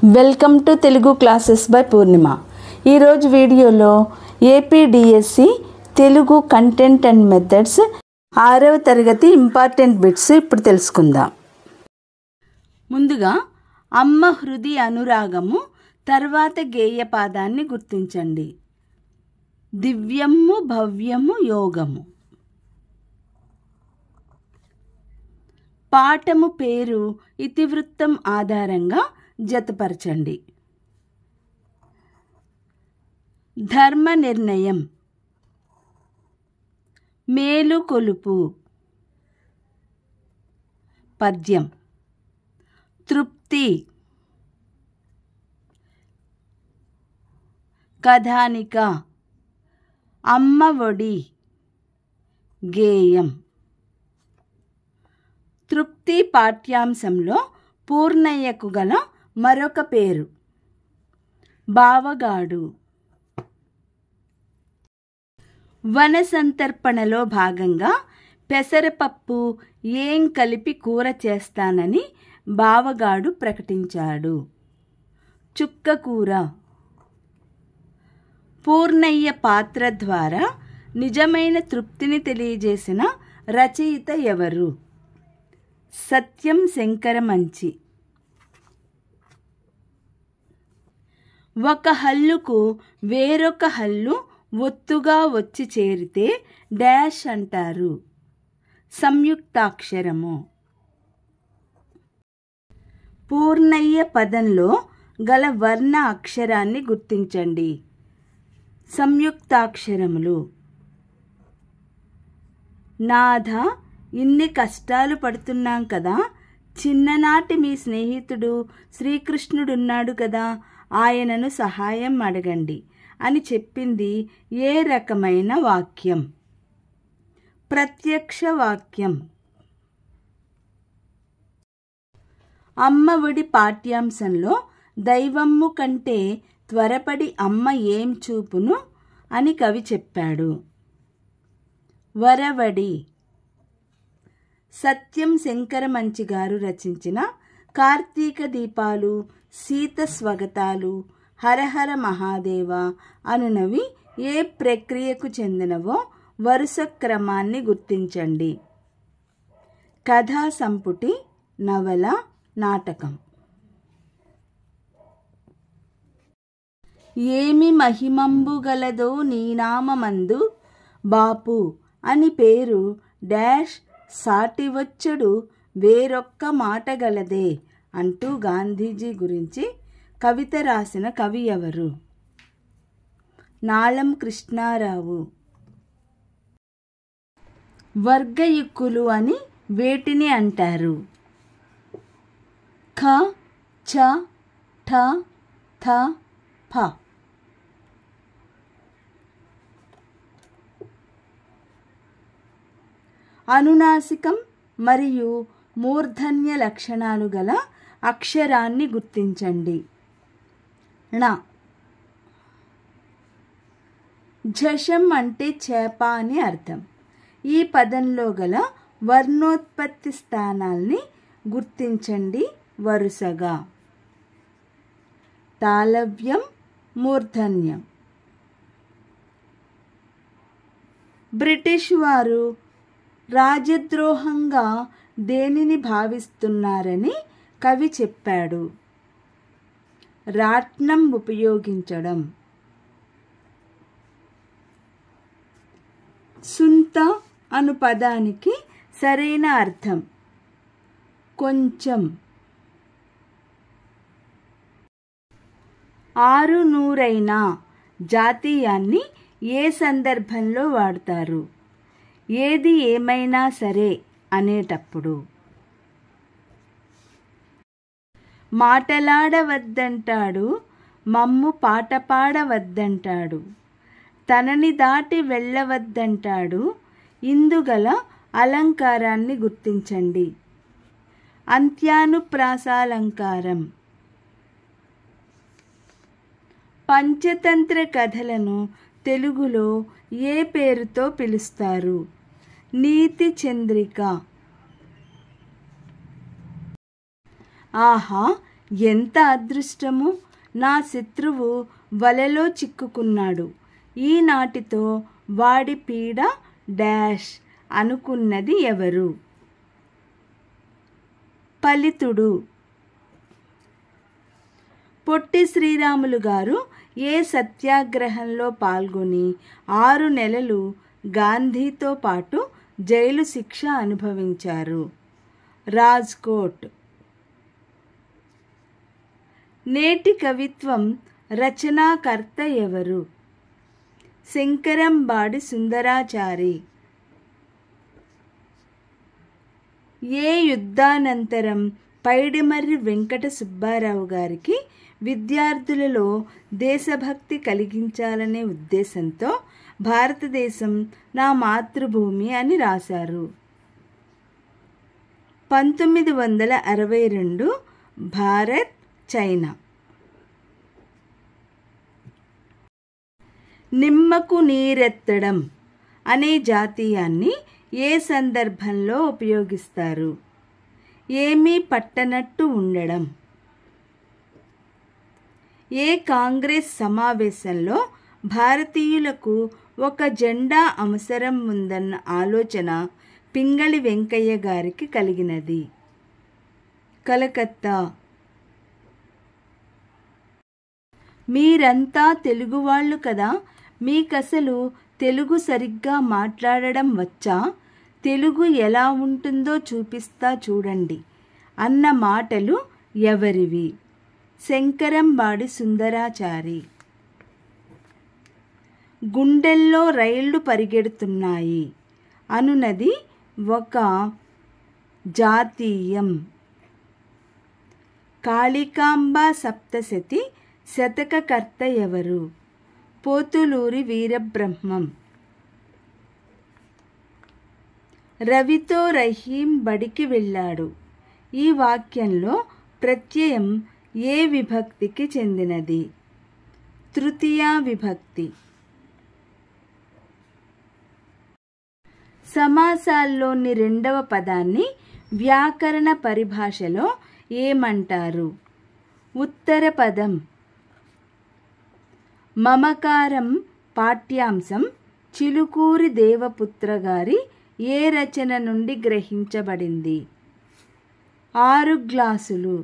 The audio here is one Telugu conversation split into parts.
Welcome to Telugu classes by Purnima. ఈరోజు వీడియోలో APDSC Telugu content and methods 6వ తరగతి ఇంపార్టెంట్ బిట్స్ ఇప్పుడు తెలుసుకుందాం. ముందుగా అమ్మ హృది అనురాగము తర్వాత గేయపాదాన్ని గుర్తించండి. దివ్యము భవ్యము యోగము. పాఠము పేరు ఇతివృత్తం ఆధారంగా జతపరచండి. ధర్మ నిర్ణయం, మేలు కొలుపు. పద్యం తృప్తి. కథానిక అమ్మ ఒడి. గేయం. తృప్తి పాఠ్యాంశంలో పూర్ణయ్యకు గల మరొక పేరు బావగాడు. వన సంతర్పణలో భాగంగా పెసరపప్పు ఏం కలిపి కూర చేస్తానని బావగాడు ప్రకటించాడు. చుక్కకూర. పూర్ణయ్య పాత్ర ద్వారా నిజమైన తృప్తిని తెలియజేసిన రచయిత ఎవరు? సత్యం శంకరమంచి. ఒక హల్లుకు వేరొక హల్లు ఒత్తుగా వచ్చి చేరితే డాష్ అంటారు. సంయుక్తాక్షరము. పూర్ణయ్య పదంలో గల వర్ణ అక్షరాన్ని గుర్తించండి. సంయుక్తాక్షరములు. నాథ, ఇన్ని కష్టాలు పడుతున్నాం కదా, చిన్ననాటి మీ స్నేహితుడు శ్రీకృష్ణుడున్నాడు కదా, ఆయనను సహాయం అడగండి అని చెప్పింది ఏ రకమైన వాక్యం? ప్రత్యక్ష వాక్యం. అమ్మ ఒడి పాఠ్యాంశంలో దైవమ్ము కంటే త్వరపడి అమ్మ ఏం చూపును అని కవి చెప్పాడు. వరవడి. సత్యం శంకరమంచి గారు రచించిన కార్తీక దీపాలు, సీత స్వగతాలు, హరహర మహాదేవ అనునవి ఏ ప్రక్రియకు చెందినవో వరుస క్రమాన్ని గుర్తించండి. కథా సంపుటి, నవల, నాటకం. ఏమి మహిమంబు గలదో నీనామందు బాపు అని పేరు డాష్ సాటివచ్చడు వేరొక్క మాట గలదే అంటూ గాంధీజీ గురించి కవిత రాసిన కవి ఎవరు? నాళం కృష్ణారావు. వర్గయుక్కులు అని వేటిని అంటారు? ఖ, ఛ, ఠ, థ, ఫ. అనునాసికం మరియు మూర్ధన్య లక్షణాలు గల అక్షరాన్ని గుర్తించండి. ణ. ఝషం అంటే చేప అని అర్థం. ఈ పదంలో గల వర్ణోత్పత్తి స్థానాల్ని గుర్తించండి వరుసగా. తాళవ్యం, మూర్ధన్యం. బ్రిటిష్ వారు రాజద్రోహంగా దేనిని భావిస్తున్నారని కవి చెప్పాడు? రాట్నం ఉపయోగించడం. సుంత అను పదానికి సరైన అర్థం కొంచెం. 600 జాతీయాన్ని ఏ సందర్భంలో వాడతారు? ఏది ఏమైనా సరే అనేటప్పుడు. మాటలాడవద్దంటాడు, మమ్ము పాట పాడవద్దంటాడు, తనని దాటి వెళ్ళవద్దంటాడు. ఇందుగల అలంకారాన్ని గుర్తించండి. అంత్యానుప్రాసాలంకారం. పంచతంత్ర కథలను తెలుగులో ఏ పేరుతో పిలుస్తారు? నీతి చంద్రిక. ఆహా ఎంత అదృష్టము, నా శత్రువు వలలో చిక్కుకున్నాడు, ఈనాటితో వాడి పీడ డాష్ అనుకున్నది ఎవరు? ఫలితుడు. పొట్టి శ్రీరాములు గారు ఏ సత్యాగ్రహంలో పాల్గొని 6 నెలలు గాంధీతో పాటు జైలు శిక్ష అనుభవించారు? రాజ్కోట్. నేటి కవిత్వం రచనాకర్త ఎవరు? శంకరంబాడి సుందరాచారి. ఏ యుద్ధానంతరం పైడిమర్రి వెంకట సుబ్బారావు గారికి విద్యార్థులలో దేశభక్తి కలిగించాలనే ఉద్దేశంతో భారతదేశం నా మాతృభూమి అని రాశారు? 1962 భారత్ చైనా. నిమ్మకు నీరెత్తడం అనే జాతీయాన్ని ఏ సందర్భంలో ఉపయోగిస్తారు? ఏమీ పట్టనట్టు ఉండడం. ఏ కాంగ్రెస్ సమావేశంలో భారతీయులకు ఒక జెండా అవసరం ఉందన్న ఆలోచన పింగళి వెంకయ్య గారికి కలిగినది? కలకత్తా. మీరంతా తెలుగువాళ్ళు కదా, మీకసలు తెలుగు సరిగ్గా మాట్లాడడం వచ్చా? తెలుగు ఎలా ఉంటుందో చూపిస్తా చూడండి అన్న మాటలు ఎవరివి? శంకరంబాడి సుందరాచారి. గుండెల్లో రైళ్లు పరిగెడుతున్నాయి అనునది ఒక జాతీయం. కాళికాంబ సప్తశతి శతకకర్త ఎవరు? పోతులూరి వీరబ్రహ్మం. రవితో రహీం బడికి వెళ్ళాడు. ఈ వాక్యంలో ప్రత్యయం ఏ విభక్తికి చెందినది? తృతీయా విభక్తి. సమాసాల్లోని రెండవ పదాన్ని వ్యాకరణ పరిభాషలో ఏమంటారు? ఉత్తర పదం. మమకారం పాఠ్యాంశం చిలుకూరి దేవపుత్ర గారి ఏ రచన నుండి గ్రహించబడింది? 6 గ్లాసులు.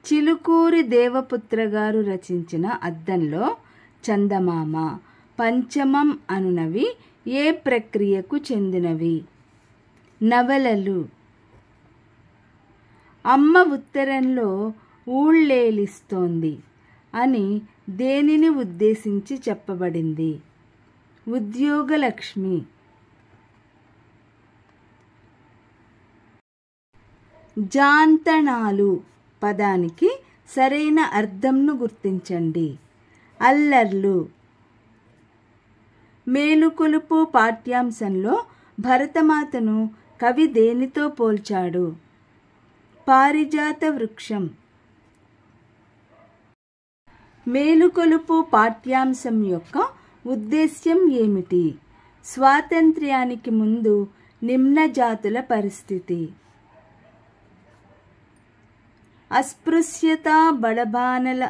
చిలుకూరి దేవపుత్ర గారు రచించిన అద్దంలో చందమామ, పంచమం అనునవి ఏ ప్రక్రియకు చెందినవి? నవలలు. అమ్మ ఉత్తరంలో ఊళ్ళేలిస్తోంది అని దేనిని ఉద్దేశించి చెప్పబడింది? ఉద్యోగలక్ష్మి. జాంతణాలు పదానికి సరైన అర్థంను గుర్తించండి. అల్లర్లు. మేలుకొలుపు పాఠ్యాంశంలో భరతమాతను కవి దేనితో పోల్చాడు? పారిజాత వృక్షం. మేలుకొలుపు పాఠ్యాంశం యొక్క ఉద్దేశ్యం ఏమిటి? స్వాతంత్ర్యానికి ముందు నిమ్న జాతుల పరిస్థితి. అస్పృశ్యత బడబానల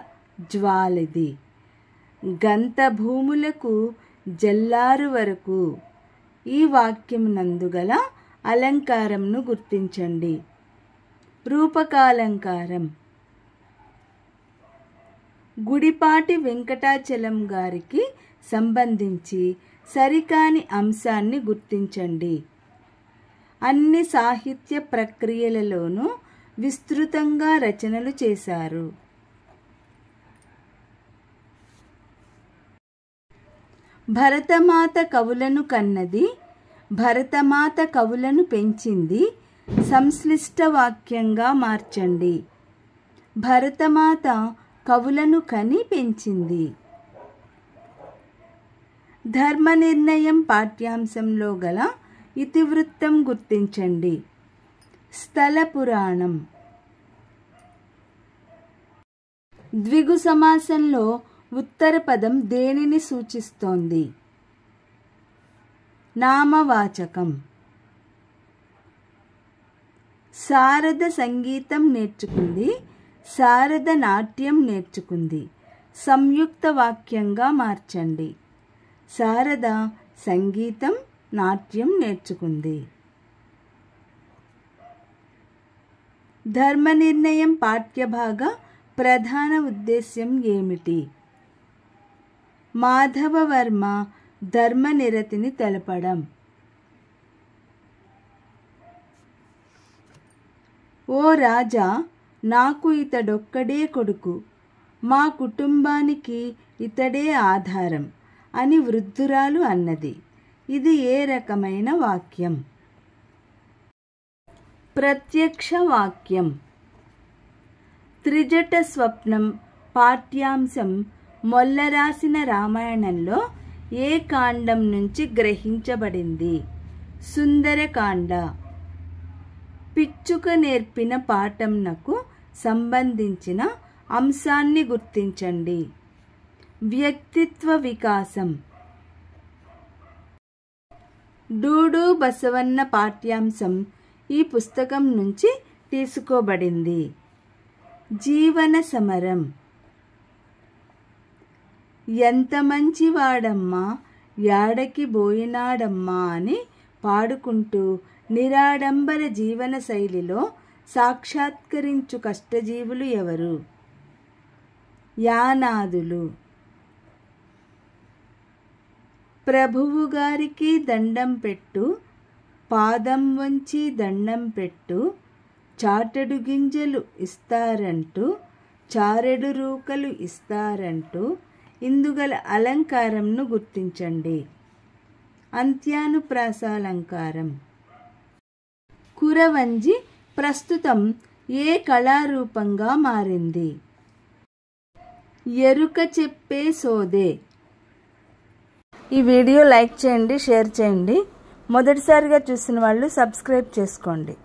జ్వాలిది. గంత భూములకు జల్లారు వరకు. ఈ వాక్యం నందుగల అలంకారంను గుర్తించండి. రూపకాలంకారం. గుడిపాటి వెంకటాచలం గారికి సంబంధించి సరికాని అంశాన్ని గుర్తించండి. అన్ని సాహిత్య ప్రక్రియలలోనూ విస్తృతంగా రచనలు చేశారు. భరతమాత కవులను కన్నది, భరతమాత కవులను పెంచింది సంశ్లిష్ట వాక్యంగా మార్చండి. భరతమాత కవులను కని పెంచింది. ధర్మ నిర్ణయం పాఠ్యాంశంలో గల ఇతివృత్తం గుర్తించండి. స్థల పురాణం. ద్విగు సమాసంలో ఉత్తర పదం దేనిని సూచిస్తోంది? నామవాచకం. శారద సంగీతం నేర్చుకుంది, శారద నాట్యం నేర్చుకుంది. సంయుక్త వాక్యంగా మార్చండి. శారద సంగీతం, నాట్యం నేర్చుకుంది. ధర్మ నిర్ణయం పాఠ్యభాగ ప్రధాన ఉద్దేశ్యం ఏమిటి? మాధవవర్మ ధర్మనిరతిని తెలపడం. ఓ రాజా, నాకు ఇతడొక్కడే కొడుకు, మా కుటుంబానికి ఇతడే ఆధారం అని వృద్ధురాలు అన్నది. ఇది ఏ రకమైన వాక్యం? ప్రత్యక్ష వాక్యం. త్రిజట స్వప్నం పాఠ్యాంశం మొల్లరాసిన రామాయణంలో ఏ కాండం నుంచి గ్రహించబడింది? సుందరకాండ. పిచ్చుక నేర్పిన పాఠంనకు సంబంధించిన అంశాన్ని గుర్తించండి. వ్యక్తిత్వ వికాసం. డూడు బసవన్న పాఠ్యాంశం ఈ పుస్తకం నుంచి తీసుకోబడింది. జీవన సమరం. ఎంత మంచివాడమ్మా, యాడకి బోయినాడమ్మా అని పాడుకుంటూ నిరాడంబర జీవన శైలిలో సాక్షాత్కరించు కష్టజీవులు ఎవరు? యానాదులు. ప్రభువు గారికి దండం పెట్టు, పాదం వంచి దండం పెట్టు, చాటెడు గింజలు ఇస్తారంటూ, చారెడు రూకలు ఇస్తారంటూ ఇందుగల అలంకారంను గుర్తించండి. అంత్యానుప్రాసాలంకారం. కురవంజి ప్రస్తుతం ఏ కళారూపంగా మారింది? ఎరుక చెప్పే సోదే. ఈ వీడియో లైక్ చేయండి, షేర్ చేయండి. మొదటిసారిగా చూసిన వాళ్ళు సబ్స్క్రైబ్ చేసుకోండి.